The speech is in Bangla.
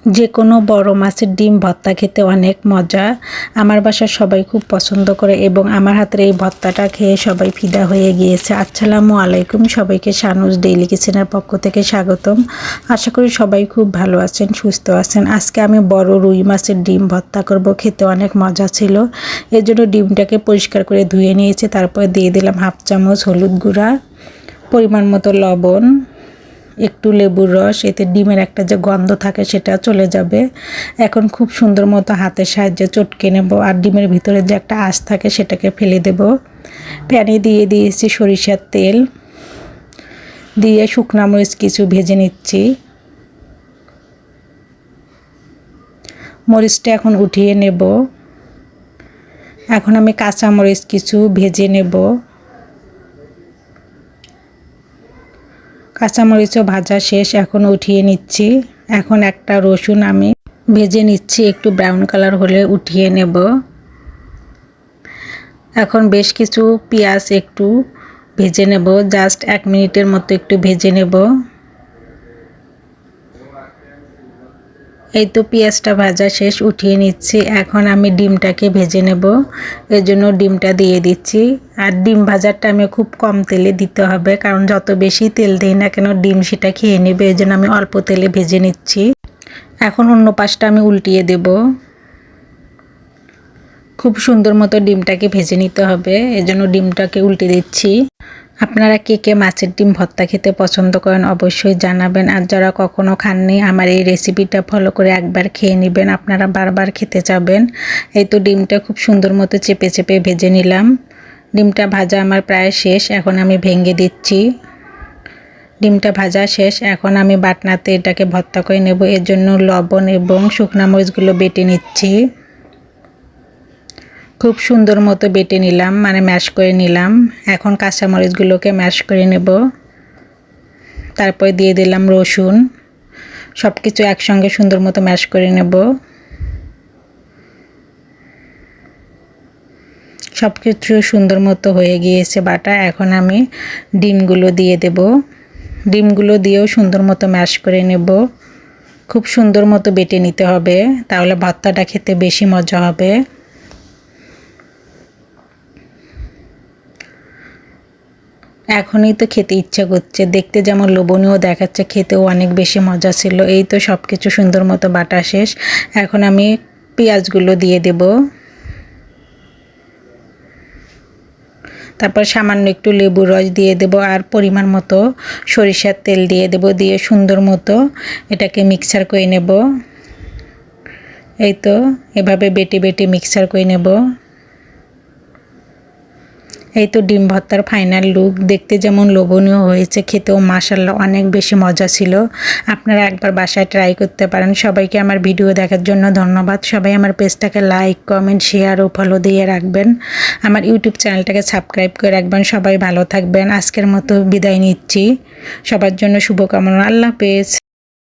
যে কোনো বড় মাছের ডিম ভর্তা খেতে অনেক মজা। আমার বাসার সবাই খুব পছন্দ করে এবং আমার হাতের এই ভর্তাটা খেয়ে সবাই ফিদা হয়ে গিয়েছে। আসসালামু আলাইকুম, সবাইকে শানুস ডেইলি কিচেনের পক্ষ থেকে স্বাগতম। আশা করি সবাই খুব ভালো আছেন, সুস্থ আছেন। আজকে আমি বড় রুই মাছের ডিম ভর্তা করব, খেতে অনেক মজা ছিল। এর জন্য ডিমটাকে পরিষ্কার করে ধুয়ে নিয়েছি, তারপর দিয়ে দিলাম হাফ চামচ হলুদ গুঁড়া, পরিমাণ মতো লবণ, একটু লেবুর রস। এতে ডিমের একটা যে গন্ধ থাকে সেটা চলে যাবে। এখন খুব সুন্দর মতো হাতের সাহায্যে চটকে নেব আর ডিমের ভিতরে যে একটা আঁশ থাকে সেটাকে ফেলে দেব। প্যানে দিয়ে দিয়েছি সরিষার তেল, দিয়ে শুকনা মরিচ কিছু ভেজে নিচ্ছি। মরিচটা এখন উঠিয়ে নেব। এখন আমি কাঁচা মরিচ কিছু ভেজে নেব। কাঁচামরিচও ভাজা শেষ, এখন উঠিয়ে নিচ্ছি। এখন একটা রসুন আমি ভেজে নিচ্ছি, একটু ব্রাউন কালার হলে উঠিয়ে নেব। এখন বেশ কিছু পেঁয়াজ একটু ভেজে নেব, জাস্ট 1 মিনিটের মতো একটু ভেজে নেব। এই তো পেঁয়াজটা ভাজা শেষ, উঠিয়ে নিচ্ছি। এখন আমি ডিমটাকে ভেজে নেব, এর জন্য ডিমটা দিয়ে দিচ্ছি। আর ডিম ভাজারটা আমি খুব কম তেলে দিতে হবে, কারণ যত বেশি তেল দিই না কেন ডিম সেটা খেয়ে নেবে, এই জন্য আমি অল্প তেলে ভেজে নিচ্ছি। এখন অন্য পাশটা আমি উল্টিয়ে দেব। খুব সুন্দর মতো ডিমটাকে ভেজে নিতে হবে, এর জন্য ডিমটাকে উল্টে দিচ্ছি। আপনারা কে কে মাছের ডিম ভর্তা খেতে পছন্দ করেন অবশ্যই জানাবেন। আর যারা কখনো খাননি আমার এই রেসিপিটা ফলো করে একবার খেয়ে নেবেন, আপনারা বারবার খেতে চাবেন। এই তো ডিমটা খুব সুন্দর মতো চেপে চেপে ভেজে নিলাম। ডিমটা ভাজা আমার প্রায় শেষ, এখন আমি ভেঙে দিচ্ছি। ডিমটা ভাজা শেষ, এখন আমি বাটনাতে এটাকে ভর্তা করে নেব। এর জন্য লবণ এবং শুকনা মরিচগুলো বেটে নিচ্ছি। খুব সুন্দর মতো বেটে নিলাম, মানে ম্যাশ করে নিলাম। এখন কাঁচামরিচগুলোকে ম্যাশ করে নেব। তারপর দিয়ে দিলাম রসুন। সব কিছু একসঙ্গে সুন্দর মতো ম্যাশ করে নেব। সব কিছু সুন্দর মতো হয়ে গিয়েছে বাটা। এখন আমি ডিমগুলো দিয়ে দেব। ডিমগুলো দিয়েও সুন্দর মতো ম্যাশ করে নেব। খুব সুন্দর মতো বেটে নিতে হবে, তাহলে ভর্তাটা খেতে বেশি মজা হবে। এখনই তো খেতে ইচ্ছা করছে, দেখতে যেমন লোভনীয় দেখাচ্ছে, খেতেও অনেক বেশি মজা ছিল। এই তো সব কিছু সুন্দর মতো বাটা শেষ, এখন আমি পেঁয়াজগুলো দিয়ে দেব। তারপর সামান্য একটু লেবুর রস দিয়ে দেব আর পরিমাণ মতো সরিষার তেল দিয়ে দেব। দিয়ে সুন্দর মতো এটাকে মিক্সার করে নেব। এই তো এভাবে বেটে বেটে মিক্সার করে নেব। এই তো ডিম ভর্তার ফাইনাল লুক, দেখতে যেমন লোভনীয় হয়েছে, খেতেও মাশাআল্লাহ অনেক বেশি মজা ছিল। আপনারা একবার বাসায় ট্রাই করতে পারেন। সবাইকে আমার ভিডিও দেখার জন্য ধন্যবাদ। সবাই আমার পেজটাকে লাইক, কমেন্ট, শেয়ার ও ফলো দিয়ে রাখবেন। আমার ইউটিউব চ্যানেলটাকে সাবস্ক্রাইব করে রাখবেন। সবাই ভালো থাকবেন। আজকের মতো বিদায় নিচ্ছি। সবার জন্য শুভকামনা। আল্লাহ হাফেজ।